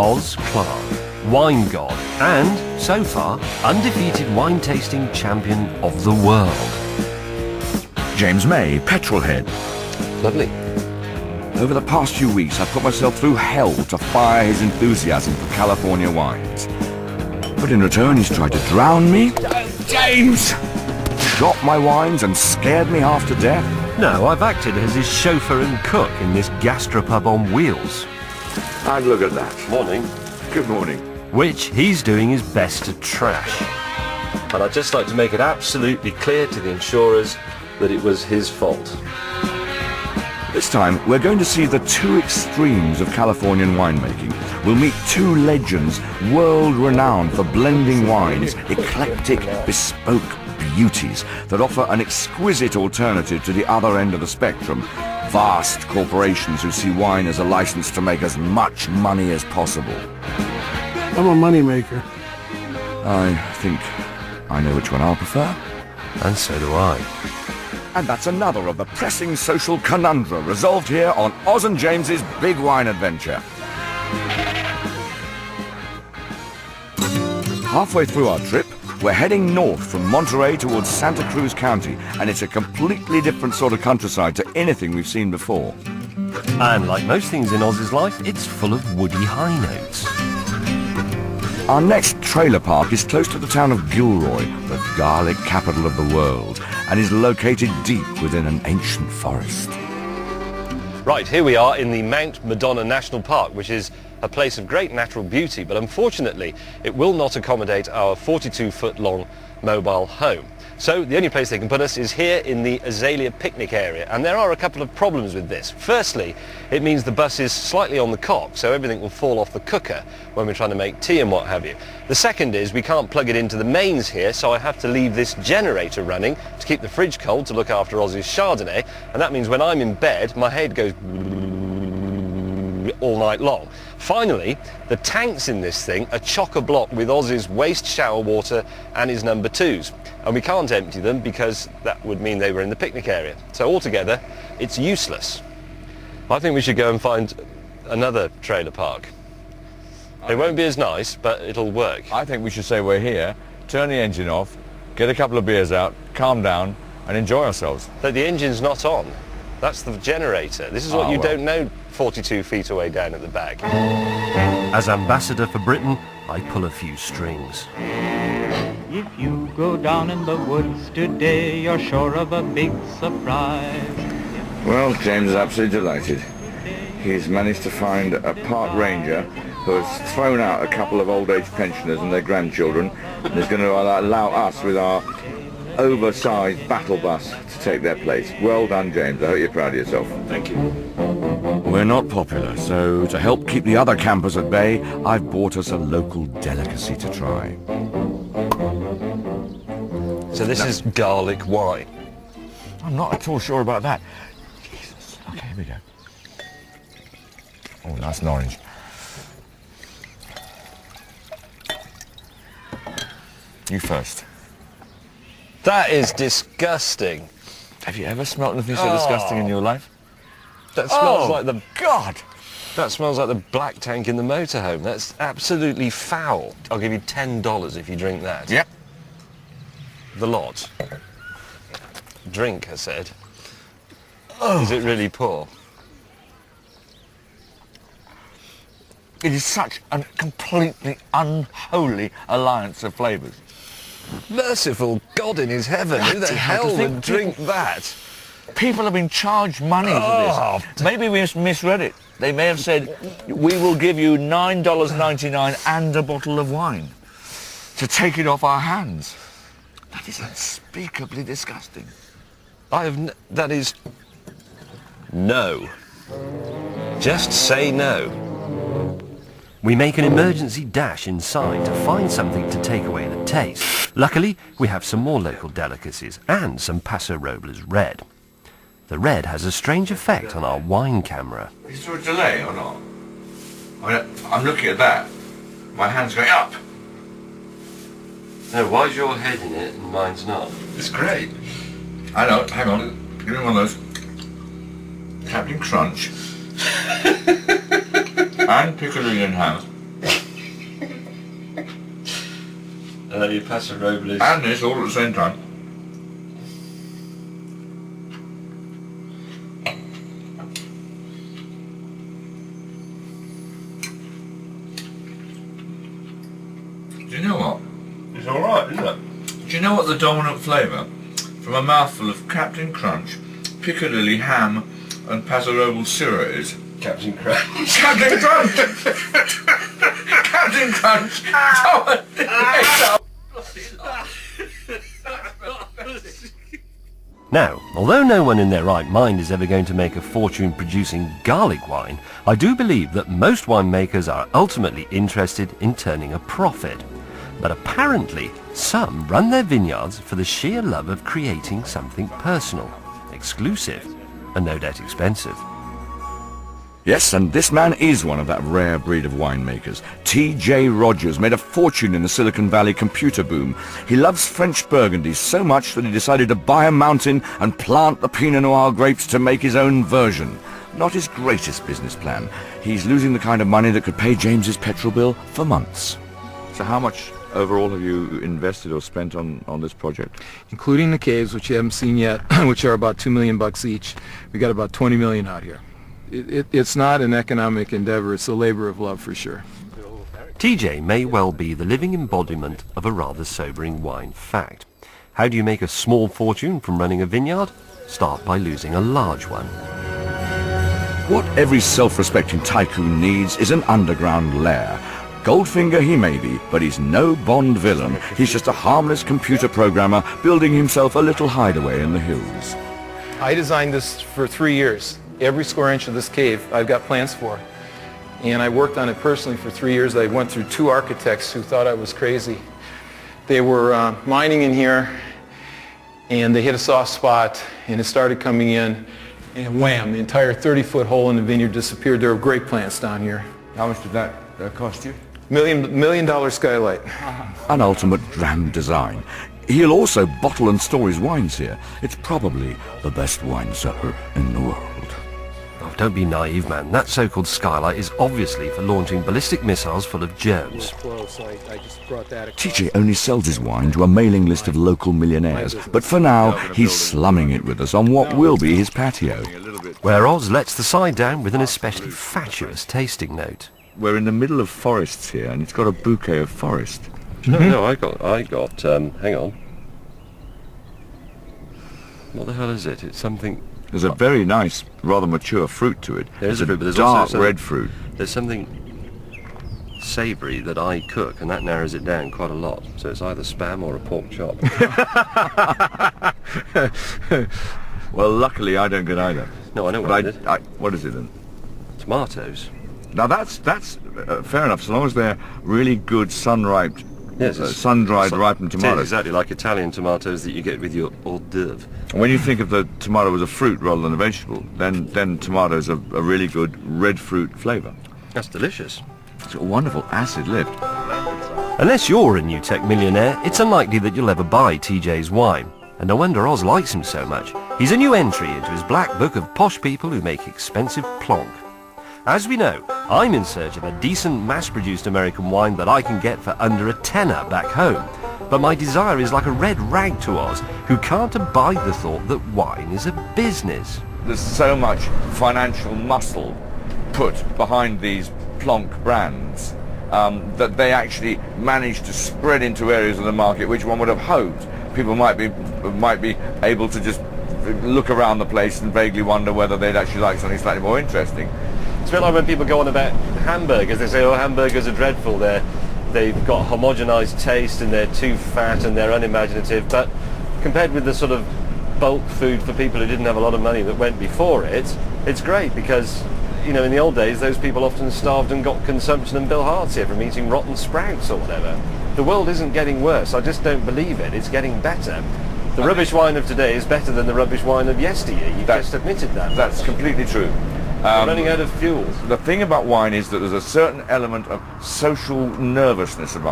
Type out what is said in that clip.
Oz Clarke, wine god and, so far, undefeated wine tasting champion of the world. James May, petrolhead. Lovely. Over the past few weeks, I've put myself through hell to fire his enthusiasm for California wines. But in return, he's tried to drown me. James! Shot my wines and scared me half to death. No, I've acted as his chauffeur and cook in this gastropub on wheels. And look at that. Morning. Good morning. Which he's doing his best to trash. And I'd just like to make it absolutely clear to the insurers that it was his fault. This time, we're going to see the two extremes of Californian winemaking. We'll meet two legends, world-renowned for blending wines, eclectic, bespoke beauties that offer an exquisite alternative to the other end of the spectrum. Vast corporations who see wine as a license to make as much money as possible. I'm a money maker. I think I know which one I'll prefer. And so do I. And that's another of the pressing social conundra resolved here on Oz and James's Big Wine Adventure. Halfway through our trip, we're heading north from Monterey towards Santa Cruz County, and it's a completely different sort of countryside to anything we've seen before. And like most things in Oz's life, it's full of woody high notes. Our next trailer park is close to the town of Gilroy, the garlic capital of the world, and is located deep within an ancient forest. Right, here we are in the Mount Madonna National Park, which is a place of great natural beauty, but unfortunately it will not accommodate our 42-foot-long mobile home. So the only place they can put us is here in the Azalea picnic area, and there are a couple of problems with this. Firstly, it means the bus is slightly on the cock, so everything will fall off the cooker when we're trying to make tea and what have you. The second is we can't plug it into the mains here, so I have to leave this generator running to keep the fridge cold to look after Ozzy's Chardonnay, and that means when I'm in bed, my head goes all night long. Finally, the tanks in this thing are chock-a-block with Ozzy's waste shower water and his number twos. And we can't empty them because that would mean they were in the picnic area. So altogether, it's useless. I think we should go and find another trailer park. It won't be as nice, but it'll work. I think we should say we're here, turn the engine off, get a couple of beers out, calm down, and enjoy ourselves. But the engine's not on. That's the generator. This is what you don't know 42 feet away down at the back. As ambassador for Britain, I pull a few strings. If you go down in the woods today, you're sure of a big surprise. Well, James is absolutely delighted. He's managed to find a park ranger who has thrown out a couple of old-age pensioners and their grandchildren, and is going to allow us with our oversized battle bus to take their place. Well done, James. I hope you're proud of yourself. Thank you. We're not popular, so to help keep the other campers at bay, I've bought us a local delicacy to try. So this is garlic wine. I'm not at all sure about that. Jesus. Okay, here we go. Oh, nice and orange. You first. That is disgusting. Have you ever smelled anything so disgusting in your life? That smells like the... God! That smells like the black tank in the motorhome. That's absolutely foul. I'll give you $10 if you drink that. Yep. The lot. Drink, I said. Is it really poor? It is such a completely unholy alliance of flavours. Merciful God in his heaven, who the Bloody hell, hell to think would drink that? People have been charged money for this. Maybe we misread it. They may have said, we will give you $9.99 and a bottle of wine to take it off our hands. That is unspeakably disgusting. That is... No. Just say no. We make an emergency dash inside to find something to take away the taste. Luckily, we have some more local delicacies and some Paso Robles red. The red has a strange effect on our wine camera. Is there a delay or not? I mean, I'm looking at that. My hand's going up. No, why's your head in it and mine's not? It's great. I know, hang on. Give me one of those. Captain Crunch. And Piccadilly and ham. your Paso Robles. And this all at the same time. Do you know what? It's alright, isn't it? Do you know what the dominant flavour from a mouthful of Captain Crunch, Piccadilly ham and Paso Robles Syrah is? Captain Crunch. Captain Crunch! Captain Crunch! Now, although no one in their right mind is ever going to make a fortune producing garlic wine, I do believe that most winemakers are ultimately interested in turning a profit. But apparently, some run their vineyards for the sheer love of creating something personal, exclusive, and no doubt expensive. Yes, and this man is one of that rare breed of winemakers. T.J. Rogers made a fortune in the Silicon Valley computer boom. He loves French Burgundy so much that he decided to buy a mountain and plant the Pinot Noir grapes to make his own version. Not his greatest business plan. He's losing the kind of money that could pay James's petrol bill for months. So how much overall have you invested or spent on this project? Including the caves, which you haven't seen yet, which are about $2 million each. We got about 20 million out here. It's not an economic endeavor, it's a labor of love for sure. TJ may well be the living embodiment of a rather sobering wine fact. How do you make a small fortune from running a vineyard? Start by losing a large one. What every self-respecting tycoon needs is an underground lair. Goldfinger he may be, but he's no Bond villain. He's just a harmless computer programmer building himself a little hideaway in the hills. I designed this for 3 years. Every square inch of this cave I've got plans for. And I worked on it personally for 3 years. I went through 2 architects who thought I was crazy. They were mining in here, and they hit a soft spot, and it started coming in, and wham, the entire 30-foot hole in the vineyard disappeared. There were grape plants down here. How much did that cost you? Million dollar skylight. An ultimate grand design. He'll also bottle and store his wines here. It's probably the best wine cellar in the world. Oh, don't be naive, man. That so-called skylight is obviously for launching ballistic missiles full of germs. TJ only sells his wine to a mailing list of local millionaires, but for now, he's slumming it with us on what will be his patio. Where Oz lets the side down with an especially fatuous tasting note. We're in the middle of forests here, and it's got a bouquet of forest. No, I got, hang on. What the hell is it? It's something... There's a very nice, rather mature fruit to it. There's it's a fruit, but there's dark also red fruit. There's something savoury that I cook, and that narrows it down quite a lot. So it's either spam or a pork chop. Well, luckily I don't get either. No, I know But what it is. what is it then? Tomatoes. Now that's fair enough, so long as they're really good sun-ripe, Yes, it's sun-dried ripened It is tomatoes. exactly like Italian tomatoes that you get with your hors d'oeuvre. When you think of the tomato as a fruit rather than a vegetable, then tomatoes are a really good red fruit flavour. That's delicious. It's a wonderful acid lift. Unless you're a new tech millionaire, it's unlikely that you'll ever buy TJ's wine. And no wonder Oz likes him so much. He's a new entry into his black book of posh people who make expensive plonk. As we know, I'm in search of a decent mass-produced American wine that I can get for under a tenner back home. But my desire is like a red rag to Oz, who can't abide the thought that wine is a business. There's so much financial muscle put behind these plonk brands that they actually manage to spread into areas of the market which one would have hoped people might be able to just look around the place and vaguely wonder whether they'd actually like something slightly more interesting. It's a bit like when people go on about hamburgers. They say, oh, hamburgers are dreadful. They've got homogenized taste and they're too fat and they're unimaginative. But compared with the sort of bulk food for people who didn't have a lot of money that went before it, it's great because, you know, in the old days, those people often starved and got consumption and Bill Hart's here from eating rotten sprouts or whatever. The world isn't getting worse. I just don't believe it. It's getting better. The rubbish wine of today is better than the rubbish wine of yesteryear. You've just admitted that. That's completely true. We're running out of fuel. The thing about wine is that there's a certain element of social nervousness about